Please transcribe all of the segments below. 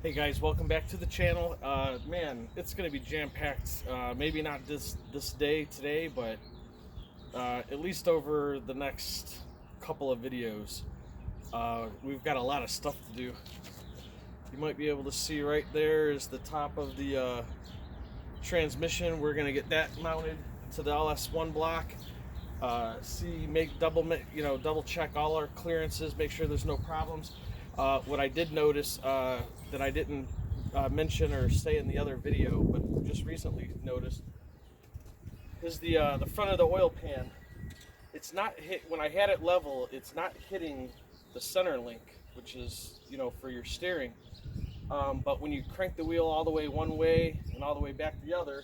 Hey guys, welcome back to the channel. Man, it's going to be jam-packed. Maybe not this day today, but at least over the next couple of videos. We've got a lot of stuff to do. You might be able to see right there is the top of the transmission. We're going to get that mounted to the LS1 block. Double check all our clearances, make sure there's no problems. What I did notice that I didn't mention or say in the other video, but just recently noticed, is the front of the oil pan. It's not hit when I had it level. It's not hitting the center link, which is for your steering. But when you crank the wheel all the way one way and all the way back the other,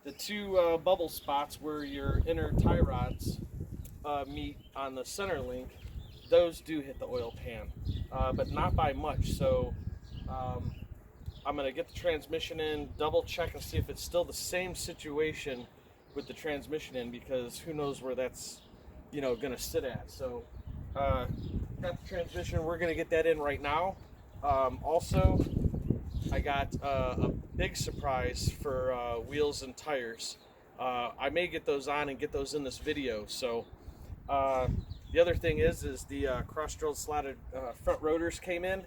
the two bubble spots where your inner tie rods meet on the center link, those do hit the oil pan, but not by much. So I'm going to get the transmission in, double check and see if it's still the same situation with the transmission in, because who knows where that's going to sit at. So got the transmission, we're going to get that in right now. Also, I got a big surprise for wheels and tires. I may get those on and get those in this video. So the other thing is the cross-drilled slotted front rotors came in,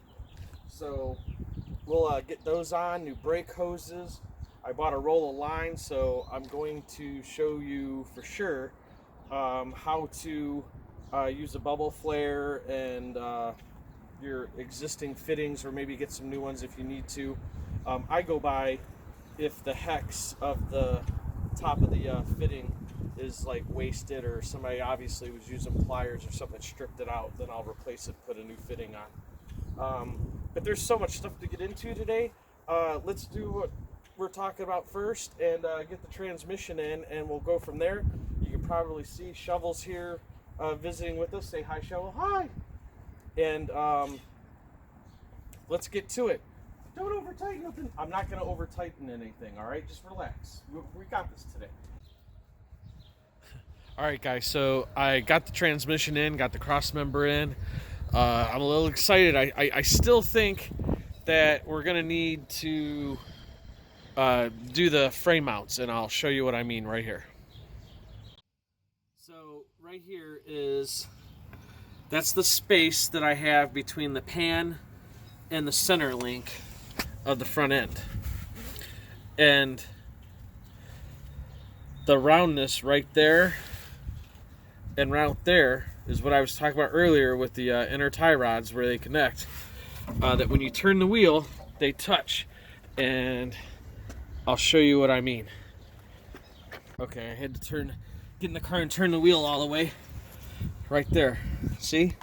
so we'll get those on. New brake hoses. I bought a roll of line, so I'm going to show you for sure how to use a bubble flare and your existing fittings, or maybe get some new ones if you need to. I go by if the hex of the top of the fitting is like wasted, or somebody obviously was using pliers or something, stripped it out, then I'll replace it, put a new fitting on. But there's so much stuff to get into today. Let's do what we're talking about first and get the transmission in, and we'll go from there. You can probably see Shovel's here visiting with us. Say hi, Shovel. Hi. And let's get to it. Don't over tighten nothing. I'm not going to over tighten anything. All right, just relax. We got this today. All right, guys, so I got the transmission in, got the cross member in. I'm a little excited. I still think that we're going to need to do the frame mounts, and I'll show you what I mean right here. So right here that's the space that I have between the pan and the center link of the front end. And the roundness right there and right there is what I was talking about earlier with the inner tie rods where they connect. That when you turn the wheel, they touch, and I'll show you what I mean. Okay, I had to get in the car and turn the wheel all the way. Right there, see?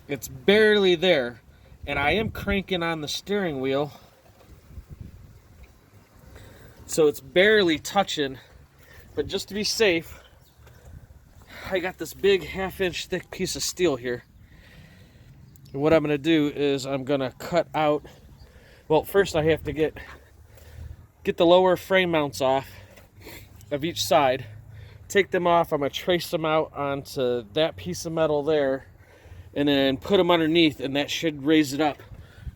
It's barely there, and I am cranking on the steering wheel, so it's barely touching. But just to be safe, I got this big half-inch thick piece of steel here. And what I'm going to do is I'm going to cut out, well, first I have to get the lower frame mounts off of each side. Take them off. I'm going to trace them out onto that piece of metal there, and then put them underneath, and that should raise it up.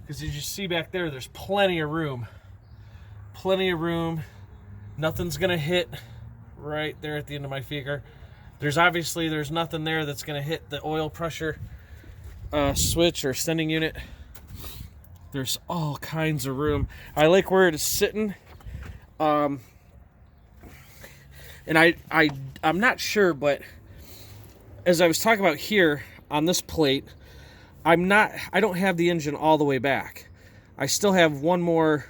Because as you see back there, there's plenty of room. Plenty of room. Nothing's going to hit right there at the end of my finger. There's nothing there that's going to hit the oil pressure switch or sending unit. There's all kinds of room. I like where it is sitting. And I'm not sure, but as I was talking about here on this plate, I don't have the engine all the way back. I still have one more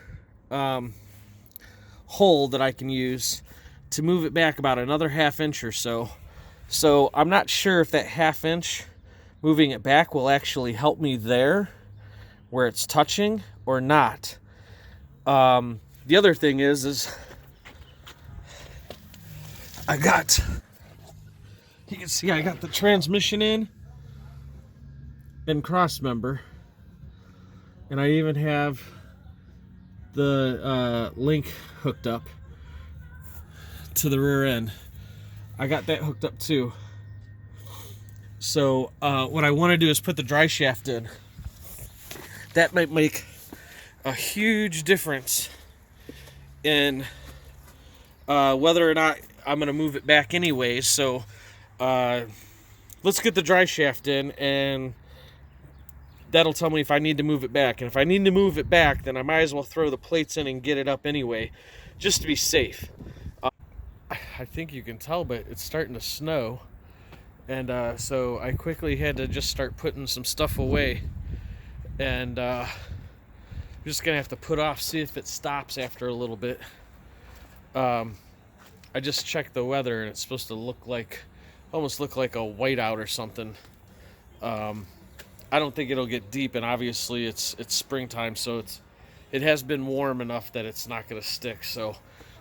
hole that I can use to move it back about another half-inch or so. So I'm not sure if that half-inch moving it back will actually help me there where it's touching or not. The other thing is you can see I got the transmission in and cross member, and I even have the link hooked up to the rear end. I got that hooked up too. So what I want to do is put the dry shaft in. that might make a huge difference in whether or not I'm going to move it back anyways. So let's get the dry shaft in, and that'll tell me if I need to move it back. And if I need to move it back, then I might as well throw the plates in and get it up anyway, just to be safe. I think you can tell, but it's starting to snow. And so I quickly had to just start putting some stuff away. And I'm just going to have to put off, see if it stops after a little bit. I just checked the weather, and it's supposed to look like, almost look like a whiteout or something. I don't think it'll get deep, and obviously it's springtime, so it has been warm enough that it's not going to stick. So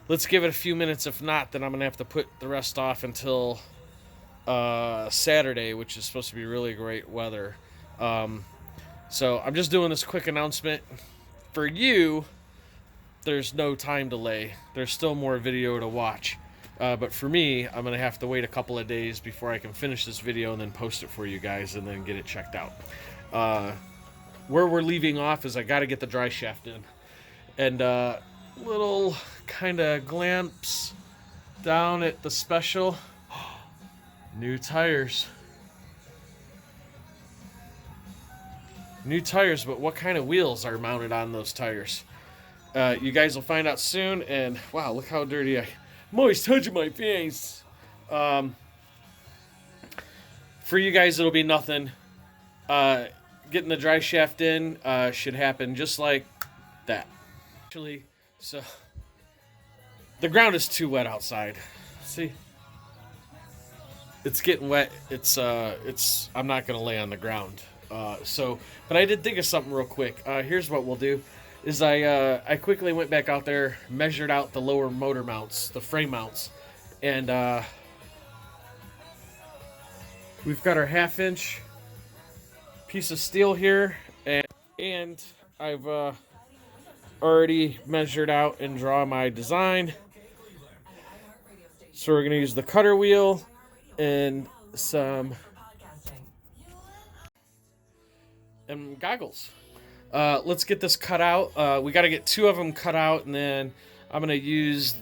let's give it a few minutes. If not, then I'm going to have to put the rest off until Saturday, which is supposed to be really great weather. So I'm just doing this quick announcement. For you, there's no time delay. There's still more video to watch. But for me, I'm going to have to wait a couple of days before I can finish this video and then post it for you guys and then get it checked out. Where we're leaving off is I got to get the dry shaft in. And little kind of glimpse down at the special. New tires. New tires, but what kind of wheels are mounted on those tires? You guys will find out soon. And wow, look how dirty I'm always touching my face. For you guys, it'll be nothing. Getting the dry shaft in should happen just like that. Actually, so the ground is too wet outside. See, it's getting wet. I'm not gonna lay on the ground. But I did think of something real quick. Here's what we'll do. Is I quickly went back out there, measured out the lower motor mounts, the frame mounts, and we've got our 1/2-inch piece of steel here, and I've already measured out and draw my design. So we're gonna use the cutter wheel and some goggles. Let's get this cut out. We got to get 2 of them cut out, and then I'm gonna use,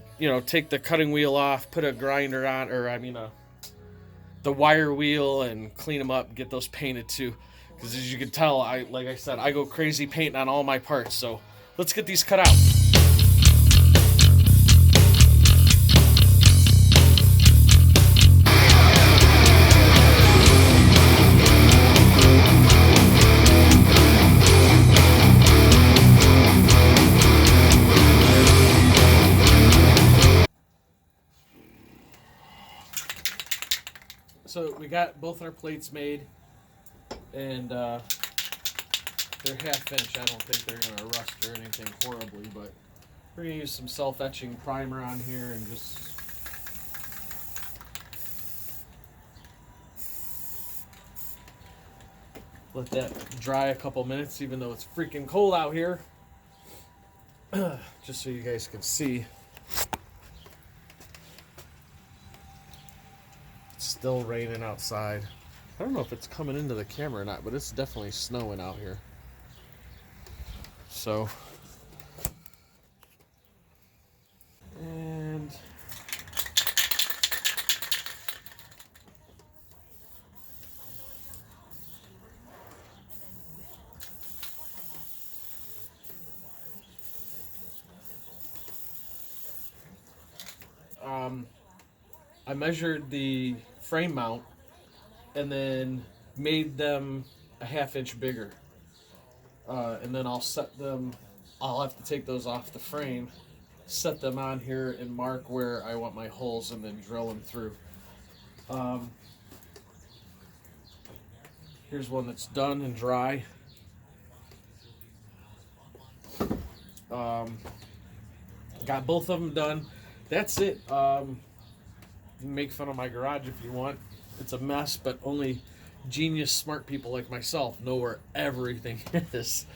take the cutting wheel off, put a grinder on, the wire wheel, and clean them up, get those painted too. Because as you can tell, like I said, I go crazy painting on all my parts. So let's get these cut out. So we got both our plates made, and they're 1/2-inch. I don't think they're going to rust or anything horribly, but we're going to use some self-etching primer on here and just let that dry a couple minutes, even though it's freaking cold out here. Just so you guys can see. Still raining outside. I don't know if it's coming into the camera or not, but it's definitely snowing out here. So, and I measured the frame mount and then made them a 1/2-inch bigger. And then I'll set them, I'll have to take those off the frame, set them on here and mark where I want my holes and then drill them through. Here's one that's done and dry. Got both of them done. That's it. You can make fun of my garage if you want. It's a mess, but only genius, smart people like myself know where everything is.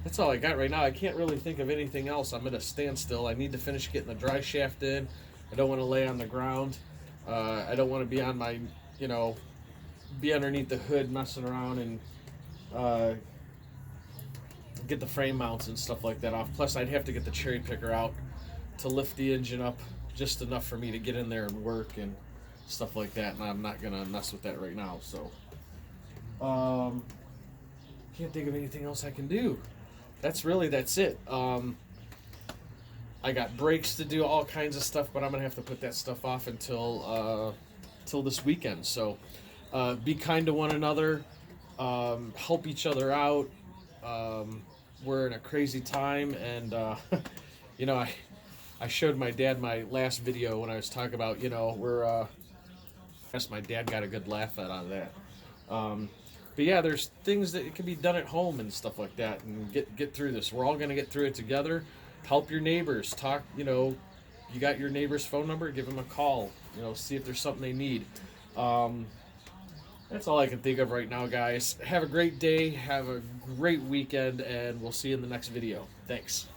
That's all I got right now. I can't really think of anything else. I'm at a standstill. I need to finish getting the dry shaft in. I don't want to lay on the ground. I don't want to be on my, be underneath the hood messing around and get the frame mounts and stuff like that off. Plus, I'd have to get the cherry picker out to lift the engine up just enough for me to get in there and work and stuff like that. And I'm not gonna mess with that right now. So, can't think of anything else I can do. That's it. I got brakes to do, all kinds of stuff, but I'm gonna have to put that stuff off until this weekend. So, be kind to one another, help each other out. We're in a crazy time, and you know, I showed my dad my last video when I was talking about, you know, I guess my dad got a good laugh out of that. But yeah, there's things that can be done at home and stuff like that, and get through this. We're all gonna get through it together. Help your neighbors. Talk. You know, you got your neighbor's phone number. Give them a call. You know, see if there's something they need. That's all I can think of right now, guys. Have a great day. Have a great weekend, and we'll see you in the next video. Thanks.